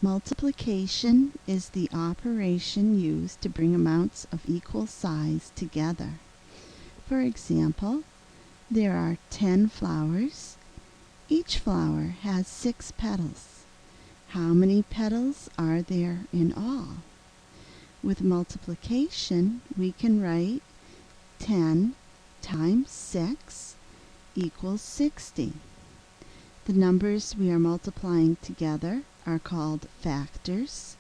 Multiplication is the operation used to bring amounts of equal size together. For example, there are 10 flowers. Each flower has 6 petals. How many petals are there in all? With multiplication, we can write 10 times 6 equals 60. The numbers we are multiplying together are called factors.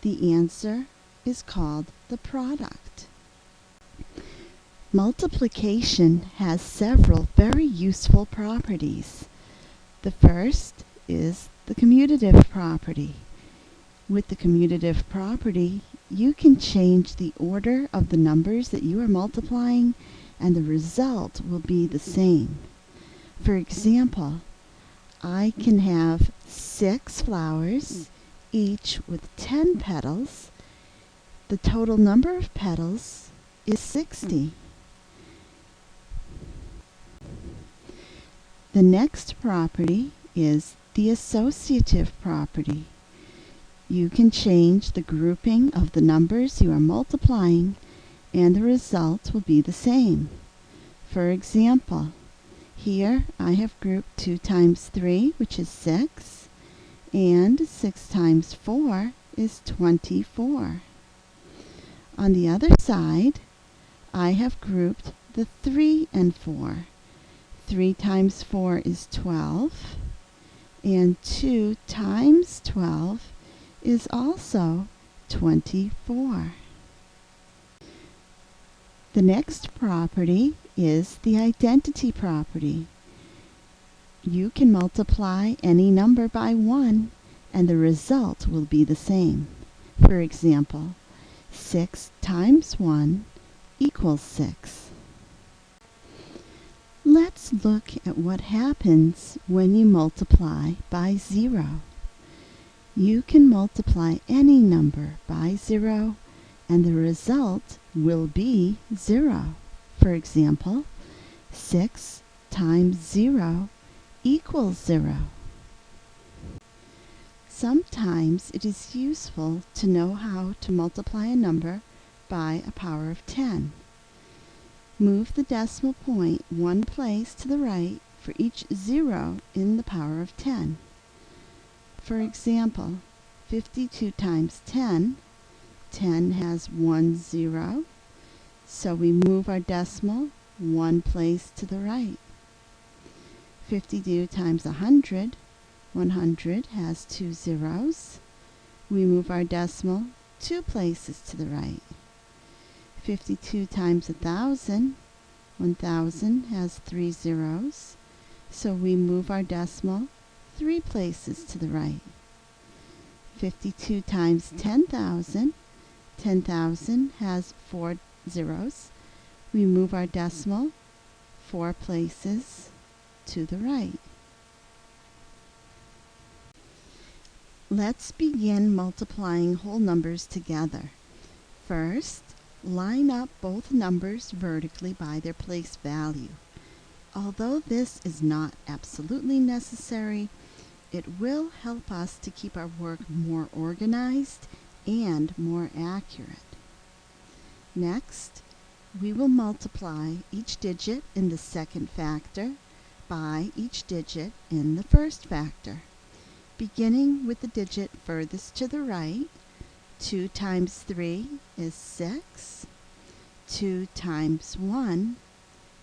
The answer is called the product. Multiplication has several very useful properties. The first is the commutative property. With the commutative property, you can change the order of the numbers that you are multiplying, and the result will be the same. For example, I can have 6 flowers, each with 10 petals. The total number of petals is 60. The next property is the associative property. You can change the grouping of the numbers you are multiplying, and the result will be the same. For example, here I have grouped 2 times 3, which is 6, and 6 times 4 is 24. On the other side, I have grouped the 3 and 4. 3 times 4 is 12, and 2 times 12 is also 24. The next property is the identity property. You can multiply any number by 1, and the result will be the same. For example, 6 times 1 equals 6. Let's look at what happens when you multiply by 0. You can multiply any number by 0, and the result will be 0. For example, 6 times 0 equals 0. Sometimes it is useful to know how to multiply a number by a power of 10. Move the decimal point one place to the right for each 0 in the power of 10. For example, 52 times 10, 10 has 1 0, so we move our decimal one place to the right. 52 times 100, 100 has 2 zeros. We move our decimal 2 places to the right. 52 times 1,000, 1,000 has 3 zeros, so we move our decimal 3 places to the right. 52 times 10,000, 10,000 has 4 zeros. We move our decimal 4 places to the right. Let's begin multiplying whole numbers together. First, line up both numbers vertically by their place value. Although this is not absolutely necessary, it will help us to keep our work more organized and more accurate. Next, we will multiply each digit in the second factor by each digit in the first factor. Beginning with the digit furthest to the right, 2 times 3 is 6. 2 times 1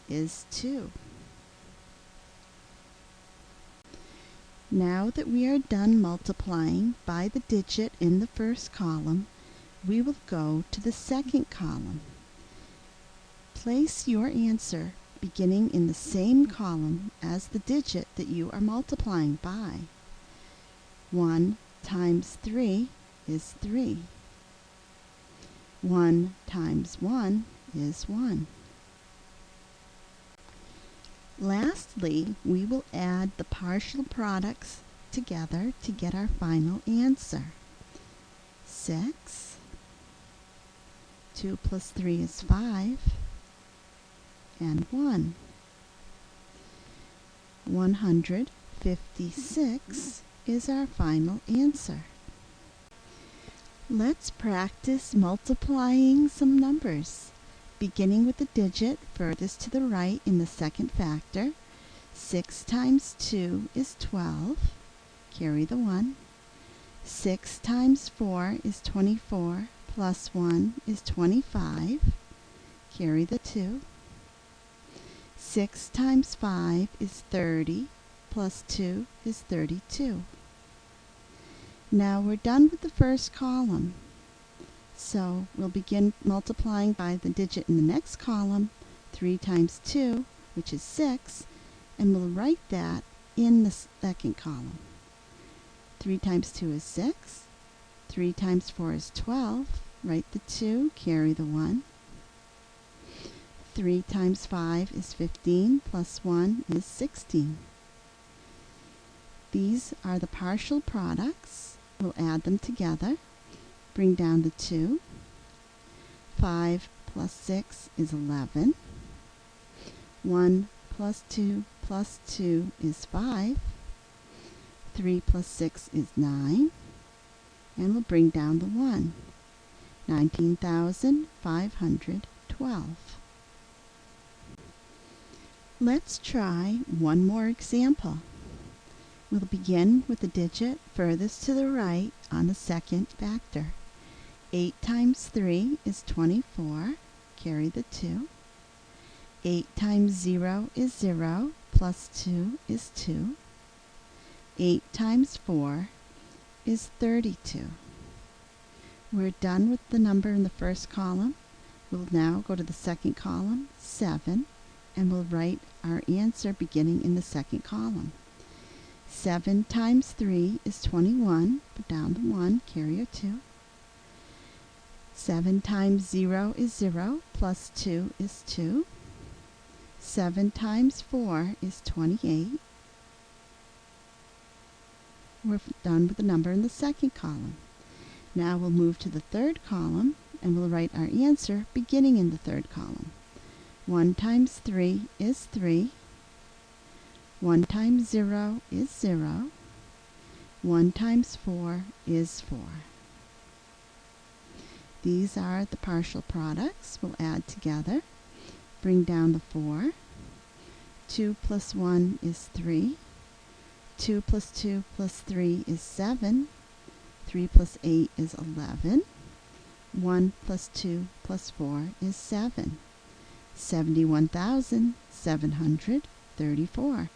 is 2. Now that we are done multiplying by the digit in the first column, we will go to the second column. Place your answer beginning in the same column as the digit that you are multiplying by. 1 times 3 is 3. 1 times 1 is 1. Lastly, we will add the partial products together to get our final answer. 6. 2 plus 3 is 5. And 1. 156 is our final answer. Let's practice multiplying some numbers. Beginning with the digit furthest to the right in the second factor, 6 times 2 is 12. Carry the 1. 6 times 4 is 24, plus 1 is 25. Carry the 2. 6 times 5 is 30, plus 2 is 32. Now we're done with the first column. So we'll begin multiplying by the digit in the next column, 3 times 2, which is 6, and we'll write that in the second column. 3 times 2 is 6. 3 times 4 is 12. Write the 2, carry the 1. 3 times 5 is 15, plus 1 is 16. These are the partial products. We'll add them together. Bring down the 2. 5 plus 6 is 11. 1 plus 2 plus 2 is 5. 3 plus 6 is 9. And we'll bring down the 1. 19,512. Let's try one more example. We'll begin with the digit furthest to the right on the second factor. 8 times 3 is 24. Carry the 2. 8 times 0 is 0, plus 2 is 2. 8 times 4 is 32. We're done with the number in the first column. We'll now go to the second column, 7, and we'll write our answer beginning in the second column. 7 times 3 is 21. Put down the 1, carry a 2. 7 times 0 is 0, plus 2 is 2. 7 times 4 is 28. We're done with the number in the second column. Now we'll move to the third column, and we'll write our answer beginning in the third column. 1 times 3 is 3. 1 times 0 is 0. 1 times 4 is 4. These are the partial products. We'll add together. Bring down the 4. 2 plus 1 is 3. 2 plus 2 plus 3 is 7. 3 plus 8 is 11. 1 plus 2 plus 4 is 7. 71,734.